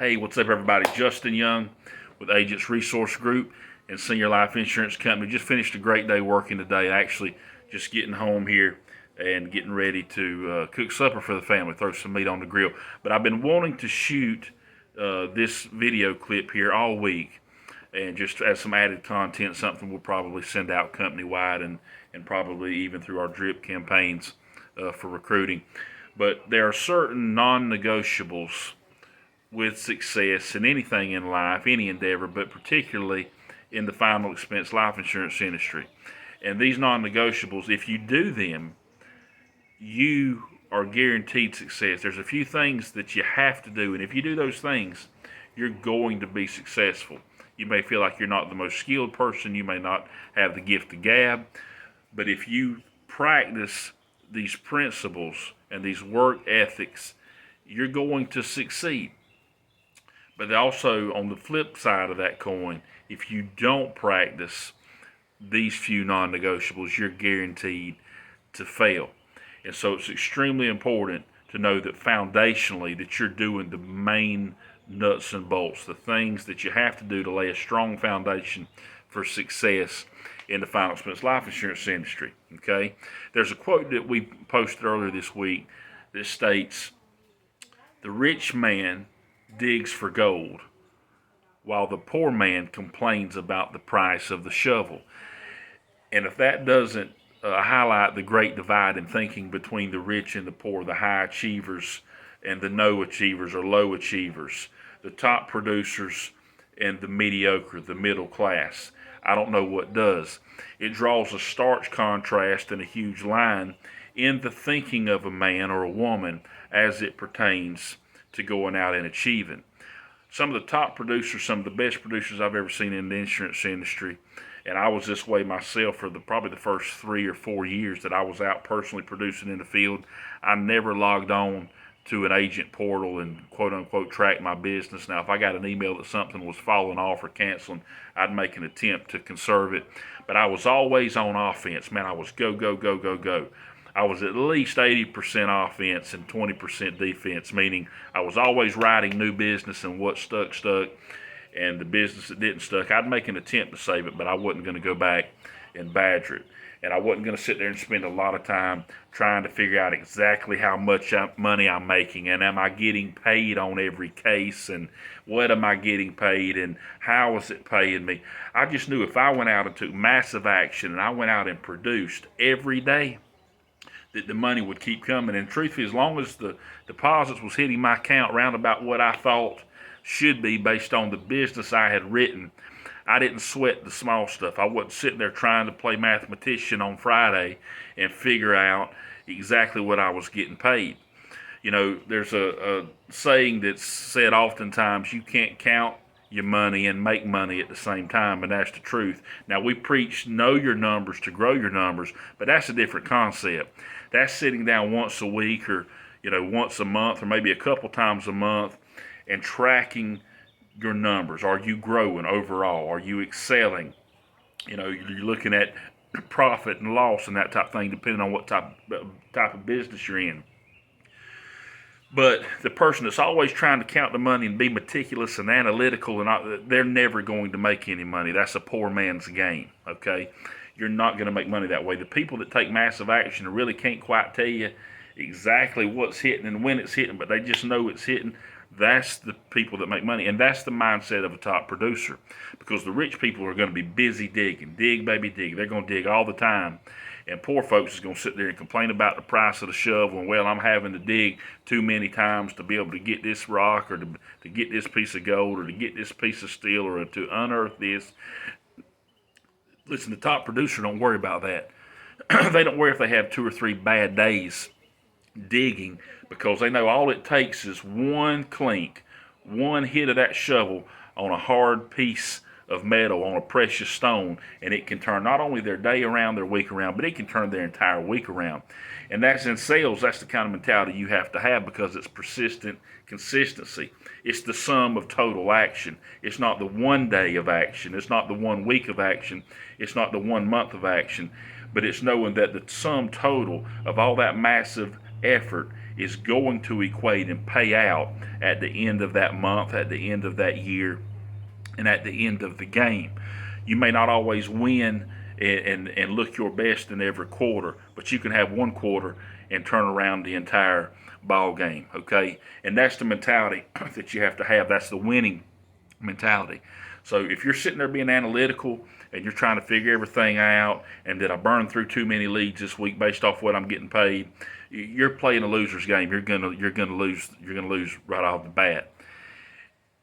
Hey, what's up, everybody? Justin Young with Agents Resource Group and Senior Life Insurance Company. Just finished a great day working today. Actually, just getting home here and getting ready to cook supper for the family, throw some meat on the grill. But I've been wanting to shoot this video clip here all week, and just as some added content, something we'll probably send out company-wide and probably even through our drip campaigns for recruiting. But there are certain non-negotiables with success in anything in life, any endeavor, but particularly in the final expense life insurance industry. And these non-negotiables, if you do them, you are guaranteed success. There's a few things that you have to do, and if you do those things, you're going to be successful. You may feel like you're not the most skilled person, you may not have the gift of gab, but if you practice these principles and these work ethics, you're going to succeed. But also, on the flip side of that coin, if you don't practice these few non-negotiables, you're guaranteed to fail. And so it's extremely important to know that foundationally that you're doing the main nuts and bolts, the things that you have to do to lay a strong foundation for success in the final expense life insurance industry. Okay? There's a quote that we posted earlier this week that states, "The rich man digs for gold, while the poor man complains about the price of the shovel." And if that doesn't highlight the great divide in thinking between the rich and the poor, the high achievers and the no achievers or low achievers, the top producers and the mediocre, the middle class, I don't know what does. It draws a stark contrast and a huge line in the thinking of a man or a woman as it pertains to going out and achieving. Some of the top producers, some of the best producers I've ever seen in the insurance industry, and I was this way myself for probably the first 3 or 4 years that I was out personally producing in the field. I never logged on to an agent portal and quote unquote track my business. Now, if I got an email that something was falling off or canceling, I'd make an attempt to conserve it. But I was always on offense. Man, I was go, go, go, go, go. I was at least 80% offense and 20% defense, meaning I was always writing new business, and what stuck, and the business that didn't stuck, I'd make an attempt to save it, but I wasn't going to go back and badger it. And I wasn't going to sit there and spend a lot of time trying to figure out exactly how much money I'm making, and am I getting paid on every case, and what am I getting paid, and how is it paying me. I just knew if I went out and took massive action and I went out and produced every day, that the money would keep coming. And truthfully, as long as the deposits was hitting my account around about what I thought should be based on the business I had written, I didn't sweat the small stuff. I wasn't sitting there trying to play mathematician on Friday and figure out exactly what I was getting paid. You know, there's a saying that's said oftentimes, you can't count your money and make money at the same time, and that's the truth. Now, we preach know your numbers to grow your numbers, but that's a different concept. That's sitting down once a week, or once a month, or maybe a couple times a month, and tracking your numbers. Are you growing overall? Are you excelling? You're looking at profit and loss and that type of thing, depending on what type of business you're in. But the person that's always trying to count the money and be meticulous and analytical, they're never going to make any money. That's a poor man's game, okay? You're not going to make money that way. The people that take massive action and really can't quite tell you exactly what's hitting and when it's hitting, but they just know it's hitting, that's the people that make money. And that's the mindset of a top producer, because the rich people are going to be busy digging. Dig, baby, dig. They're going to dig all the time. And poor folks is going to sit there and complain about the price of the shovel, and, well, I'm having to dig too many times to be able to get this rock, or to get this piece of gold, or to get this piece of steel, or to unearth this. Listen, the top producer don't worry about that. They don't worry if they have 2 or 3 bad days digging, because they know all it takes is one clink, one hit of that shovel on a hard piece of metal, on a precious stone, and it can turn not only their day around, their week around, but it can turn their entire week around. And that's in sales. That's the kind of mentality you have to have, because it's persistent consistency. It's the sum of total action. It's not the one day of action. It's not the 1 week of action. It's not the 1 month of action. But it's knowing that the sum total of all that massive effort is going to equate and pay out at the end of that month, at the end of that year, and at the end of the game. You may not always win and look your best in every quarter, but you can have one quarter and turn around the entire ball game, okay? And that's the mentality that you have to have. That's the winning mentality. So if you're sitting there being analytical and you're trying to figure everything out, and did I burn through too many leads this week based off what I'm getting paid, you're playing a loser's game. You're gonna lose. You're gonna lose right off the bat.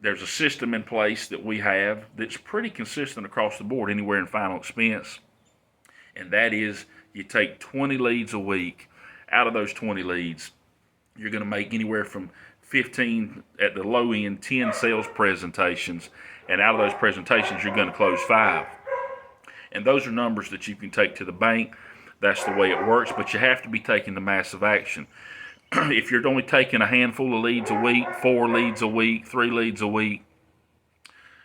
There's a system in place that we have that's pretty consistent across the board, anywhere in final expense, and that is you take 20 leads a week. Out of those 20 leads, you're going to make anywhere from 15, at the low end, 10 sales presentations, and out of those presentations, you're going to close 5. And those are numbers that you can take to the bank. That's the way it works, but you have to be taking the massive action. If you're only taking a handful of leads a week, 4 leads a week, 3 leads a week,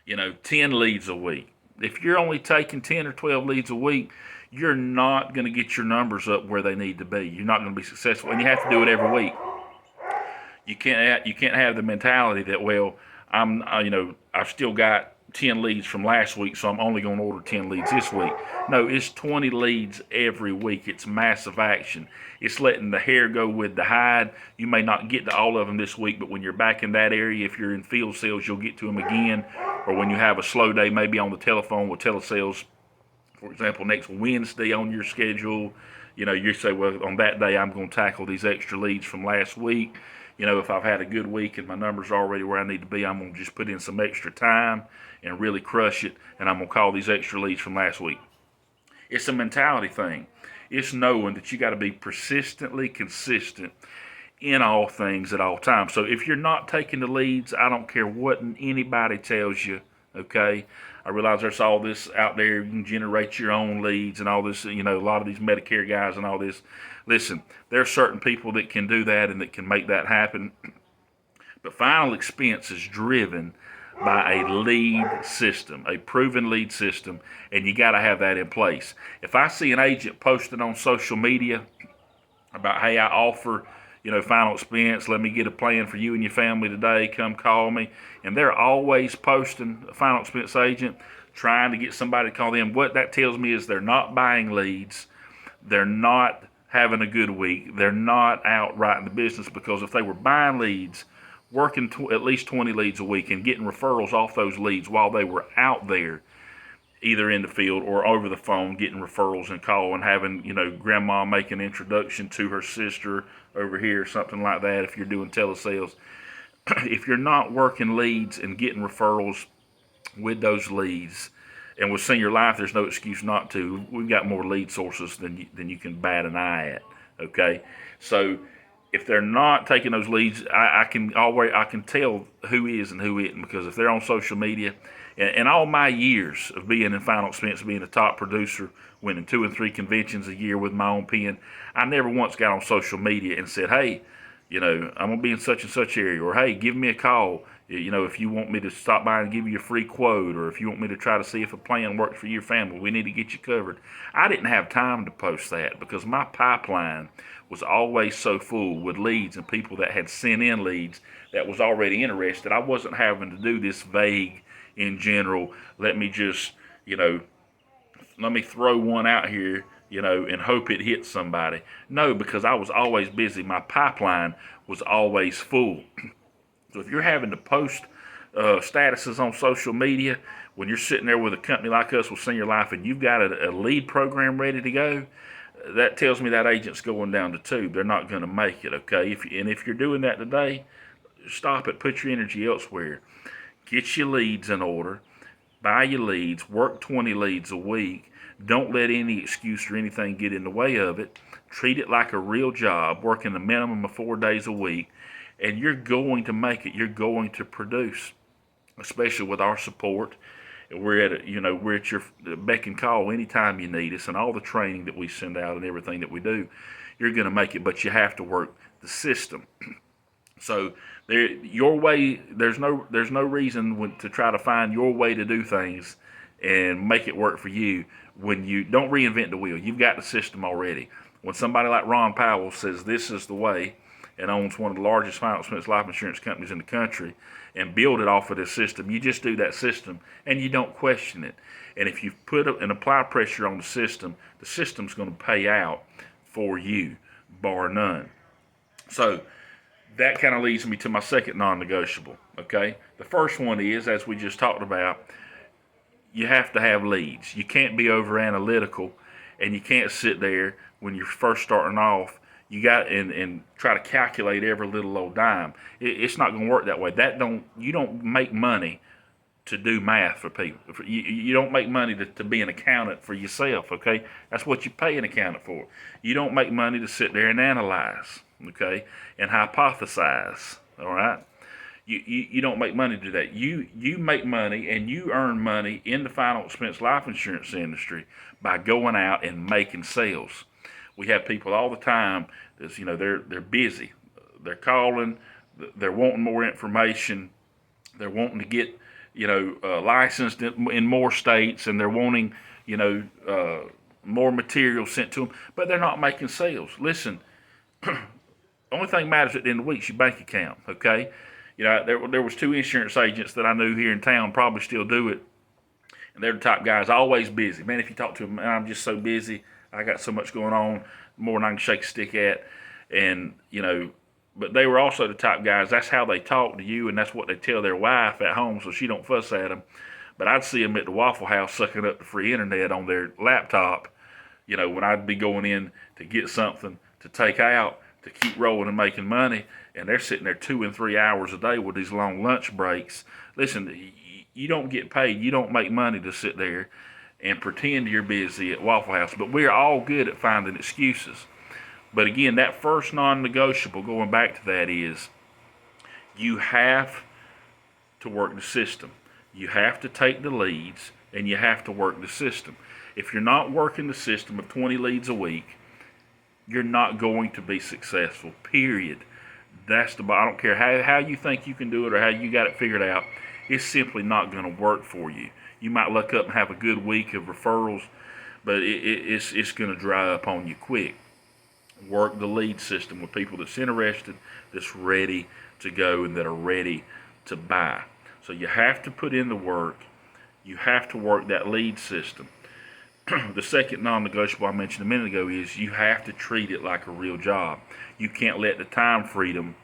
10 leads a week. If you're only taking 10 or 12 leads a week, you're not going to get your numbers up where they need to be. You're not going to be successful, and you have to do it every week. You can't have the mentality that, well, I've still got 10 leads from last week, so I'm only going to order 10 leads this week. No, it's 20 leads every week. It's massive action. It's letting the hair go with the hide. You may not get to all of them this week, but when you're back in that area, if you're in field sales, you'll get to them again. Or when you have a slow day, maybe on the telephone with telesales, for example, next Wednesday on your schedule, you say, well, on that day, I'm going to tackle these extra leads from last week. If I've had a good week and my numbers are already where I need to be, I'm going to just put in some extra time and really crush it, and I'm going to call these extra leads from last week. It's a mentality thing. It's knowing that you got to be persistently consistent in all things at all times. So if you're not taking the leads, I don't care what anybody tells you, okay? I realize there's all this out there. You can generate your own leads and all this, a lot of these Medicare guys and all this. Listen, there are certain people that can do that and that can make that happen. But final expense is driven by a lead system, a proven lead system, and you got to have that in place. If I see an agent posting on social media about, hey, I offer final expense, let me get a plan for you and your family today, come call me. And they're always posting a final expense agent, trying to get somebody to call them. What that tells me is they're not buying leads. They're not having a good week. They're not out writing the business, because if they were buying leads, working at least 20 leads a week and getting referrals off those leads while they were out there, either in the field or over the phone, getting referrals and call and having, grandma make an introduction to her sister over here, something like that, if you're doing telesales. If you're not working leads and getting referrals with those leads, and with Senior Life, there's no excuse not to. We've got more lead sources than you can bat an eye at, okay? So if they're not taking those leads, I can tell who is and who isn't, because if they're on social media, and all my years of being in final expense, being a top producer, winning 2 and 3 conventions a year with my own pen, I never once got on social media and said, hey, I'm going to be in such and such area, or hey, give me a call, if you want me to stop by and give you a free quote, or if you want me to try to see if a plan works for your family, we need to get you covered. I didn't have time to post that because my pipeline was always so full with leads and people that had sent in leads that was already interested. I wasn't having to do this vague, in general, let me just, let me throw one out here, and hope it hits somebody. No, because I was always busy. My pipeline was always full. So if you're having to post statuses on social media when you're sitting there with a company like us with Senior Life and you've got a lead program ready to go, that tells me that agent's going down the tube. They're not going to make it, okay? If you're doing that today, stop it. Put your energy elsewhere. Get your leads in order. Buy your leads. Work 20 leads a week. Don't let any excuse or anything get in the way of it. Treat it like a real job, working a minimum of 4 days a week, and you're going to make it. You're going to produce, especially with our support. We're at your beck and call anytime you need us, and all the training that we send out and everything that we do. You're going to make it, but you have to work the system. So your way, there's no reason to try to find your way to do things and make it work for you when you don't reinvent the wheel. You've got the system already. When somebody like Ron Powell says this is the way, and owns one of the largest final expense life insurance companies in the country and build it off of this system. You just do that system and you don't question it. And if you put and apply pressure on the system's going to pay out for you, bar none. So that kind of leads me to my second non-negotiable, okay? The first one is, as we just talked about, you have to have leads. You can't be over analytical, and you can't sit there when you're first starting off. You got and try to calculate every little old dime. It's not going to work that way. You don't make money to do math for people. You don't make money to be an accountant for yourself, okay? That's what you pay an accountant for. You don't make money to sit there and analyze, okay, and hypothesize, all right? You don't make money to do that. You make money and you earn money in the final expense life insurance industry by going out and making sales. We have people all the time that's, they're busy. They're calling, they're wanting more information, they're wanting to get, licensed in more states, and they're wanting, more material sent to them, but they're not making sales. Listen, the only thing matters at the end of the week is your bank account, okay? There was 2 insurance agents that I knew here in town, probably still do it, and they're the top guys, always busy. Man, if you talk to them, I'm just so busy, I got so much going on, more than I can shake a stick at, and, but they were also the top guys. That's how they talk to you, and that's what they tell their wife at home so she don't fuss at them. But I'd see them at the Waffle House sucking up the free internet on their laptop, when I'd be going in to get something to take out to keep rolling and making money, and they're sitting there 2 and 3 hours a day with these long lunch breaks. Listen, you don't get paid. You don't make money to sit there and pretend you're busy at Waffle House. But we're all good at finding excuses. But again, that first non-negotiable, going back to that, is you have to work the system. You have to take the leads, and you have to work the system. If you're not working the system of 20 leads a week, you're not going to be successful, period. I don't care how you think you can do it or how you got it figured out. It's simply not going to work for you. You might look up and have a good week of referrals, but it's going to dry up on you quick. Work the lead system with people that's interested, that's ready to go, and that are ready to buy. So you have to put in the work. You have to work that lead system. The second non-negotiable I mentioned a minute ago is you have to treat it like a real job. You can't let the time freedom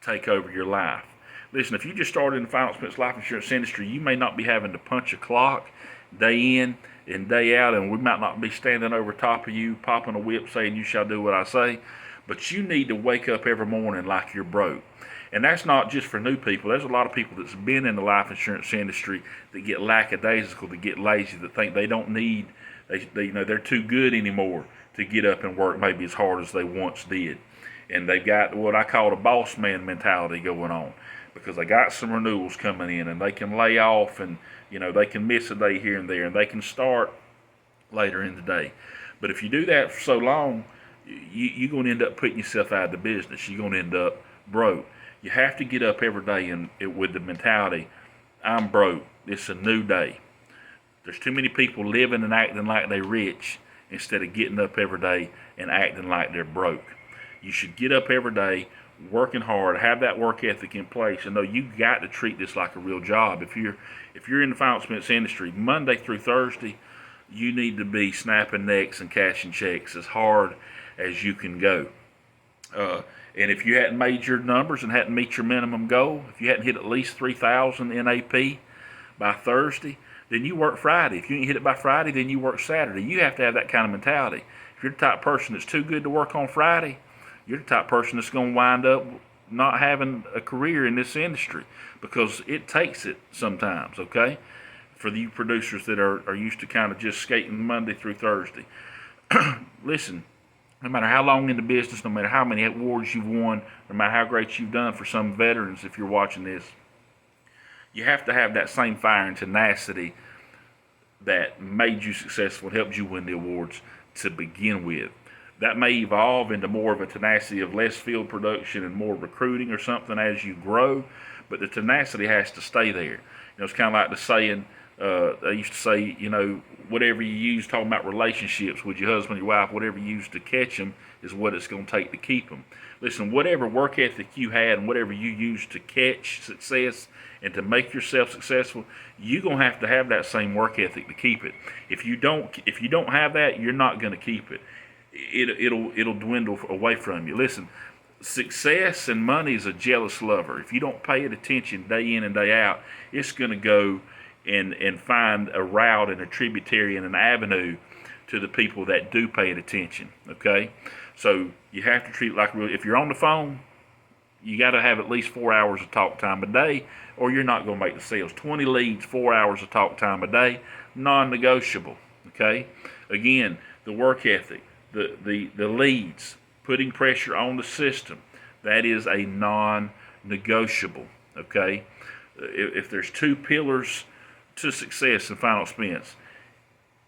take over your life. Listen, if you just started in the final expense life insurance industry, you may not be having to punch a clock day in and day out, and we might not be standing over top of you, popping a whip saying you shall do what I say, but you need to wake up every morning like you're broke. And that's not just for new people. There's a lot of people that's been in the life insurance industry that get lackadaisical, that get lazy, that think they don't need, they're too good anymore to get up and work maybe as hard as they once did. And they've got what I call the boss man mentality going on, because they got some renewals coming in and they can lay off, and they can miss a day here and there, and they can start later in the day. But if you do that for so long, you're going to end up putting yourself out of the business. You're going to end up broke. You have to get up every day with the mentality, I'm broke. It's a new day. There's too many people living and acting like they're rich instead of getting up every day and acting like they're broke. You should get up every day, working hard, have that work ethic in place, and know you got to treat this like a real job. If you're in the final expense industry, Monday through Thursday, you need to be snapping necks and cashing checks as hard as you can go. And if you hadn't made your numbers and hadn't met your minimum goal, if you hadn't hit at least 3,000 NAP by Thursday, then you work Friday. If you didn't hit it by Friday, then you work Saturday. You have to have that kind of mentality. If you're the type of person that's too good to work on Friday, you're the type of person that's going to wind up not having a career in this industry, because it takes it sometimes, okay? For you producers that are used to kind of just skating Monday through Thursday. Listen, no matter how long in the business, no matter how many awards you've won, no matter how great you've done for some veterans, if you're watching this, you have to have that same fire and tenacity that made you successful and helped you win the awards to begin with. That may evolve into more of a tenacity of less field production and more recruiting or something as you grow, but the tenacity has to stay there. It's kind of like the saying, I used to say, whatever you use, talking about relationships with your husband, your wife, whatever you use to catch them is what it's going to take to keep them. Listen, whatever work ethic you had and whatever you use to catch success and to make yourself successful, you're going to have that same work ethic to keep it. If you don't have that, you're not going to keep it. It'll dwindle away from you. Listen, success and money is a jealous lover. If you don't pay it attention day in and day out, it's going to go and find a route and a tributary and an avenue to the people that do pay it attention. Okay, so you have to treat it like if you're on the phone, you got to have at least 4 hours of talk time a day, or you're not going to make the sales. 20 leads, 4 hours of talk time a day, non-negotiable. Okay, again, the work ethic, the leads, putting pressure on the system, that is a non-negotiable. Okay, if there's two pillars to success and final expense,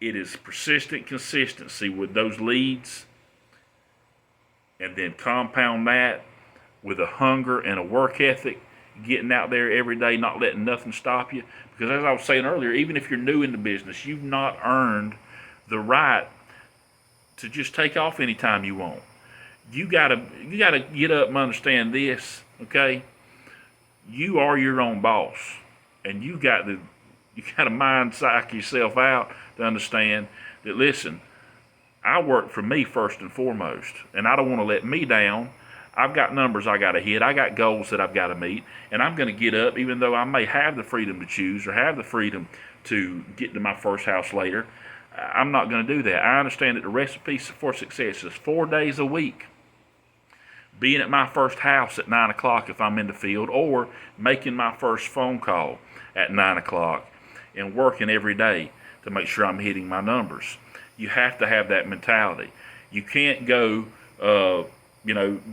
it is persistent consistency with those leads, and then compound that with a hunger and a work ethic, getting out there every day, not letting nothing stop you. Because as I was saying earlier, even if you're new in the business, you've not earned the right to just take off anytime you want. You gotta get up and understand this, okay? You are your own boss, and you got to mind psych yourself out to understand that, listen, I work for me first and foremost, and I don't want to let me down. I've got numbers I got to hit. I got goals that I've got to meet, and I'm going to get up even though I may have the freedom to choose or have the freedom to get to my first house later. I'm not going to do that. I understand that the recipe for success is 4 days a week being at my first house at 9 o'clock if I'm in the field, or making my first phone call at 9 o'clock and working every day to make sure I'm hitting my numbers. You have to have that mentality. You can't go,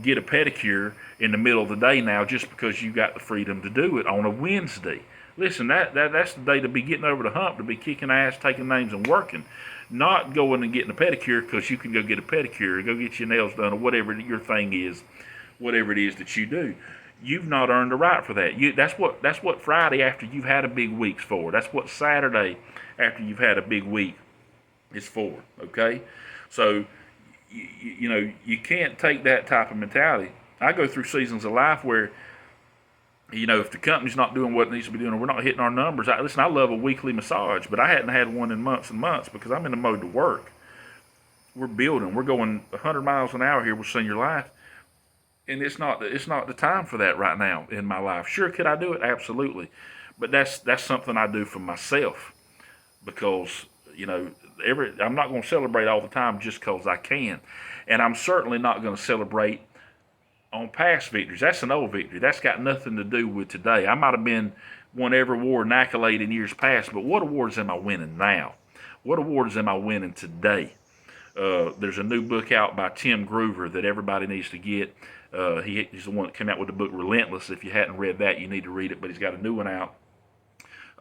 get a pedicure in the middle of the day now just because you got the freedom to do it on a Wednesday. Listen, that's the day to be getting over the hump, to be kicking ass, taking names, and working. Not going and getting a pedicure because you can go get a pedicure or go get your nails done or whatever your thing is, whatever it is that you do. You've not earned the right for that. That's what Friday after you've had a big week's for. That's what Saturday after you've had a big week is for. Okay, so you can't take that type of mentality. I go through seasons of life where, if the company's not doing what it needs to be doing, or we're not hitting our numbers. Listen, I love a weekly massage, but I hadn't had one in months and months because I'm in the mode to work. We're building. We're going 100 miles an hour here with Senior Life, and it's not the time for that right now in my life. Sure, could I do it? Absolutely, but that's something I do for myself because I'm not going to celebrate all the time just because I can, and I'm certainly not going to celebrate on past victories. That's an old victory. That's got nothing to do with today. I might have won every award and accolade in years past, but what awards am I winning now? What awards am I winning today? There's a new book out by Tim Groover that everybody needs to get. He's the one that came out with the book Relentless. If you hadn't read that, you need to read it, but he's got a new one out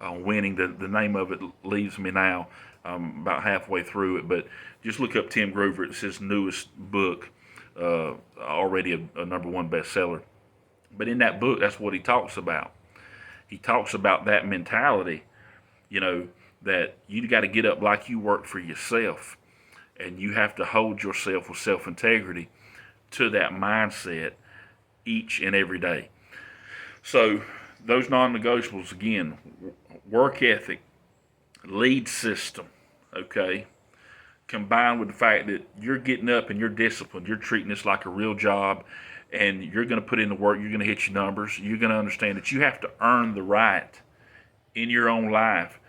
on winning. The name of it leaves me now. I'm about halfway through it, but just look up Tim Groover. It's his newest book. Already a number one bestseller. But in that book, that's what he talks about. He talks about that mentality, that you got to get up like you work for yourself. And you have to hold yourself with self-integrity to that mindset each and every day. So those non-negotiables, again, work ethic, lead system, okay? Combined with the fact that you're getting up and you're disciplined, you're treating this like a real job, and you're going to put in the work, you're going to hit your numbers, you're going to understand that you have to earn the right in your own life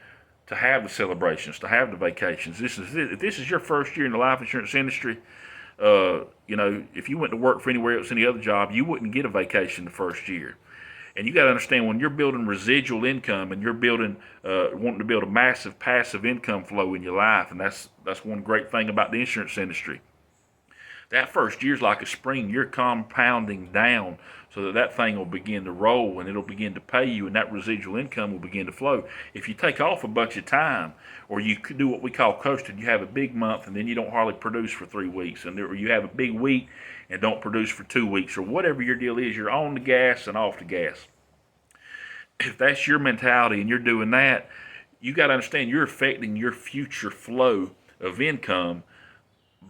to have the celebrations, to have the vacations. If this is your first year in the life insurance industry, if you went to work for anywhere else, any other job, you wouldn't get a vacation the first year. And you got to understand, when you're building residual income and you're wanting to build a massive passive income flow in your life, and that's one great thing about the insurance industry. That first year's like a spring. You're compounding down so that thing will begin to roll and it'll begin to pay you, and that residual income will begin to flow. If you take off a bunch of time, or you could do what we call coasting, you have a big month and then you don't hardly produce for 3 weeks, or you have a big week and don't produce for 2 weeks, or whatever your deal is, you're on the gas and off the gas. If that's your mentality and you're doing that, you got to understand you're affecting your future flow of income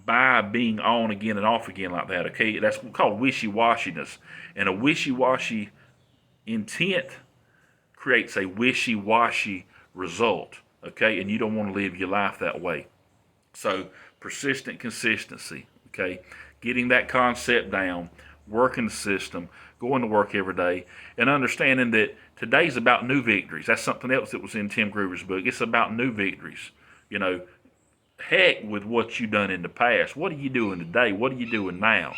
by being on again and off again like that. Okay, that's called wishy-washiness, and a wishy-washy intent creates a wishy-washy result. Okay, and you don't want to live your life that way. So persistent consistency. Okay, getting that concept down, working the system, going to work every day, and understanding that today's about new victories. That's something else that was in Tim Groover's book. It's about new victories. You know, heck with what you done in the past. What are you doing today? What are you doing now?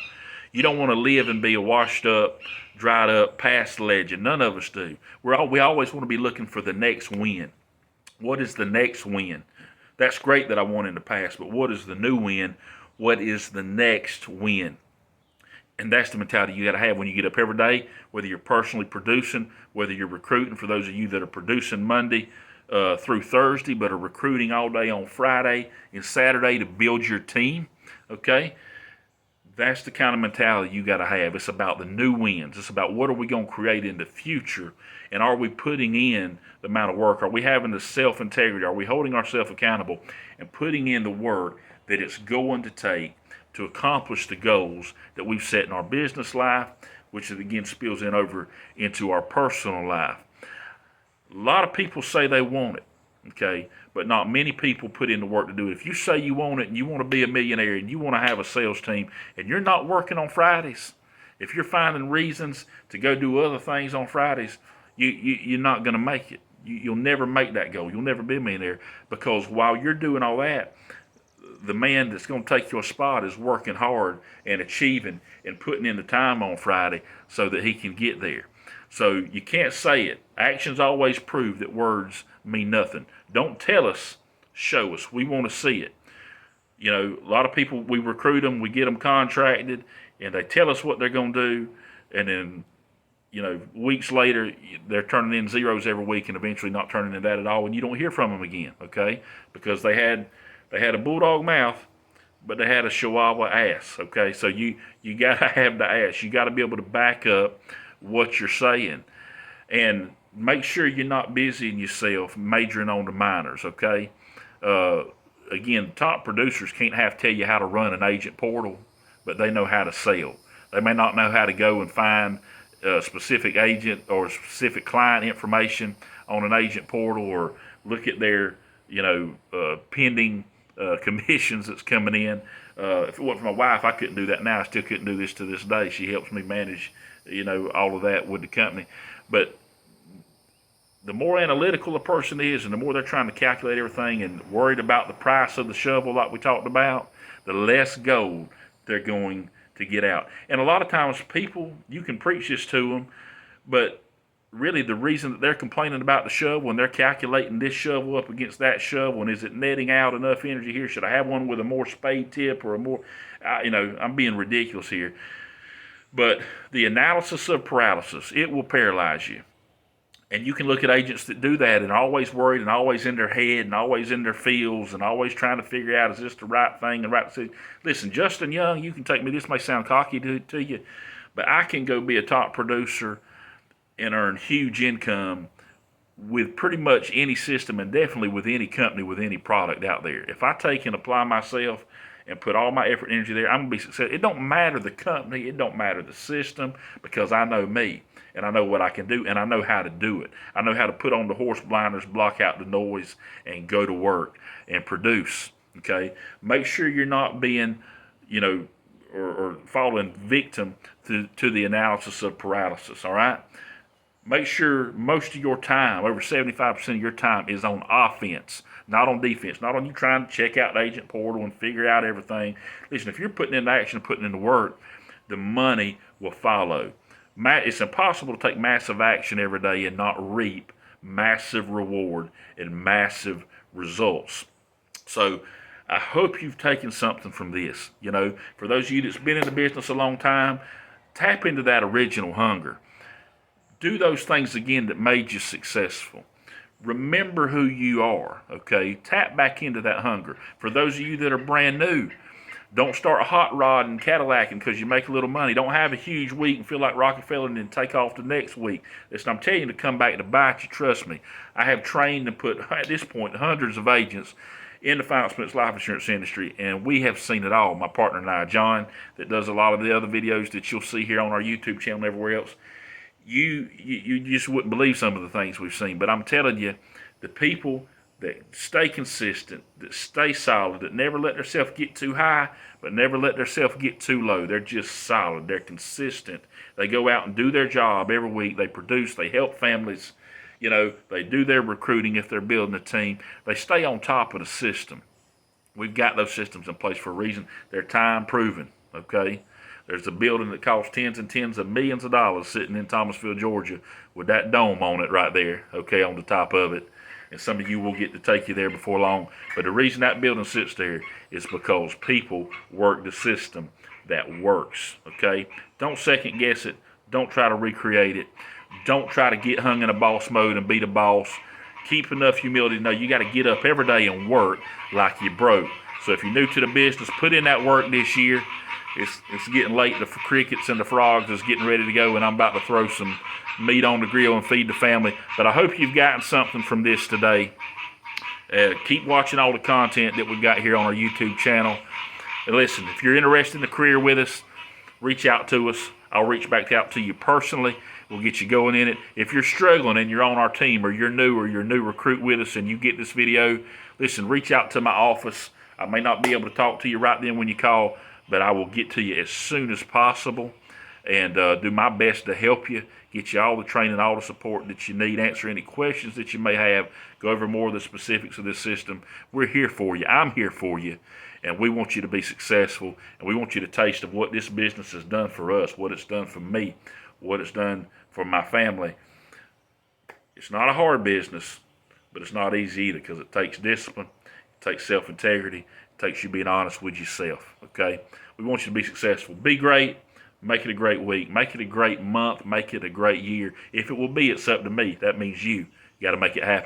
You don't want to live and be a washed up, dried up past legend. None of us do. We always want to be looking for the next win. What is the next win? That's great that I won in the past, but what is the new win? What is the next win? And that's the mentality you got to have when you get up every day, whether you're personally producing, whether you're recruiting, for those of you that are producing Monday through Thursday, but are recruiting all day on Friday and Saturday to build your team, okay? That's the kind of mentality you got to have. It's about the new wins. It's about what are we going to create in the future, and are we putting in the amount of work? Are we having the self-integrity? Are we holding ourselves accountable and putting in the work that it's going to take to accomplish the goals that we've set in our business life, which again spills in over into our personal life? A lot of people say they want it, okay, but not many people put in the work to do it. If you say you want it and you want to be a millionaire and you want to have a sales team and you're not working on Fridays, if you're finding reasons to go do other things on Fridays, you're not going to make it. You'll never make that goal. You'll never be a millionaire, because while you're doing all that, the man that's going to take your spot is working hard and achieving and putting in the time on Friday so that he can get there. So you can't say it. Actions always prove that words mean nothing. Don't tell us, show us. We want to see it. You know, a lot of people, we recruit them, we get them contracted, and they tell us what they're going to do, and then, you know, weeks later, they're turning in zeros every week and eventually not turning in that at all, and you don't hear from them again, okay? Because they had a bulldog mouth, but they had a chihuahua ass, okay? So you got to have the ass. You got to be able to back up what you're saying, and make sure you're not busying yourself majoring on the minors, okay? Again, top producers can't have to tell you how to run an agent portal, but they know how to sell. They may not know how to go and find a specific agent or specific client information on an agent portal, or look at their, pending commissions that's coming in. If it wasn't for my wife, I couldn't do that now. I still couldn't do this to this day. She helps me manage, all of that with the company. But the more analytical a person is, and the more they're trying to calculate everything and worried about the price of the shovel like we talked about, the less gold they're going to get out. And a lot of times people, you can preach this to them, but really the reason that they're complaining about the shovel and they're calculating this shovel up against that shovel, and is it netting out enough energy here? Should I have one with a more spade tip or a more, I'm being ridiculous here. But the analysis of paralysis, it will paralyze you. And you can look at agents that do that and are always worried and always in their head and always in their feels and always trying to figure out, is this the right thing and right decision? Listen, Justin Young, you can take me, this may sound cocky to you, but I can go be a top producer and earn huge income with pretty much any system, and definitely with any company, with any product out there. If I take and apply myself and put all my effort and energy there, I'm going to be successful. It don't matter the company, it don't matter the system, because I know me. And I know what I can do, and I know how to do it. I know how to put on the horse blinders, block out the noise, and go to work and produce, okay? Make sure you're not being, or falling victim to the analysis of paralysis, all right? Make sure most of your time, over 75% of your time, is on offense, not on defense, not on you trying to check out the agent portal and figure out everything. Listen, if you're putting into action, putting into work, the money will follow. It's impossible to take massive action every day and not reap massive reward and massive results. So I hope you've taken something from this. For those of you that's been in the business a long time, tap into that original hunger. Do those things again that made you successful. Remember who you are, okay? Tap back into that hunger. For those of you that are brand new, Don't start hot rod and Cadillacing because you make a little money. Don't have a huge week and feel like Rockefeller and then take off the next week. Listen, I'm telling you to come back to bite you. Trust me. I have trained and put, at this point, hundreds of agents in the final expense life insurance industry, and we have seen it all. My partner and I, John, that does a lot of the other videos that you'll see here on our YouTube channel and everywhere else. You just wouldn't believe some of the things we've seen. But I'm telling you, the people that stay consistent, that stay solid, that never let themselves get too high, but never let themselves get too low. They're just solid. They're consistent. They go out and do their job every week. They produce. They help families. You know, they do their recruiting if they're building a team. They stay on top of the system. We've got those systems in place for a reason. They're time proven, okay? There's a building that costs tens and tens of millions of dollars sitting in Thomasville, Georgia, with that dome on it right there, okay, on the top of it. And some of you will get to take you there before long. But the reason that building sits there is because people work the system that works, okay? Don't second guess it. Don't try to recreate it. Don't try to get hung in a boss mode and be the boss. Keep enough humility to know you got to get up every day and work like you broke. So if you're new to the business, put in that work this year. It's getting late. The crickets and the frogs is getting ready to go, and I'm about to throw some meat on the grill and feed the family. But I hope you've gotten something from this today. Keep watching all the content that we've got here on our YouTube channel. And listen, if you're interested in the career with us, reach out to us. I'll reach back out to you personally. We'll get you going in it. If you're struggling and you're on our team, or you're new recruit with us and you get this video, listen, reach out to my office. I may not be able to talk to you right then when you call, but I will get to you as soon as possible and do my best to help you, get you all the training, all the support that you need, answer any questions that you may have, go over more of the specifics of this system. We're here for you. I'm here for you. And we want you to be successful, and we want you to taste of what this business has done for us, what it's done for me, what it's done for my family. It's not a hard business, but it's not easy either, because it takes discipline, it takes self-integrity, it takes you being honest with yourself, okay? We want you to be successful. Be great. Make it a great week. Make it a great month. Make it a great year. If it will be, it's up to me. That means you. You got to make it happen.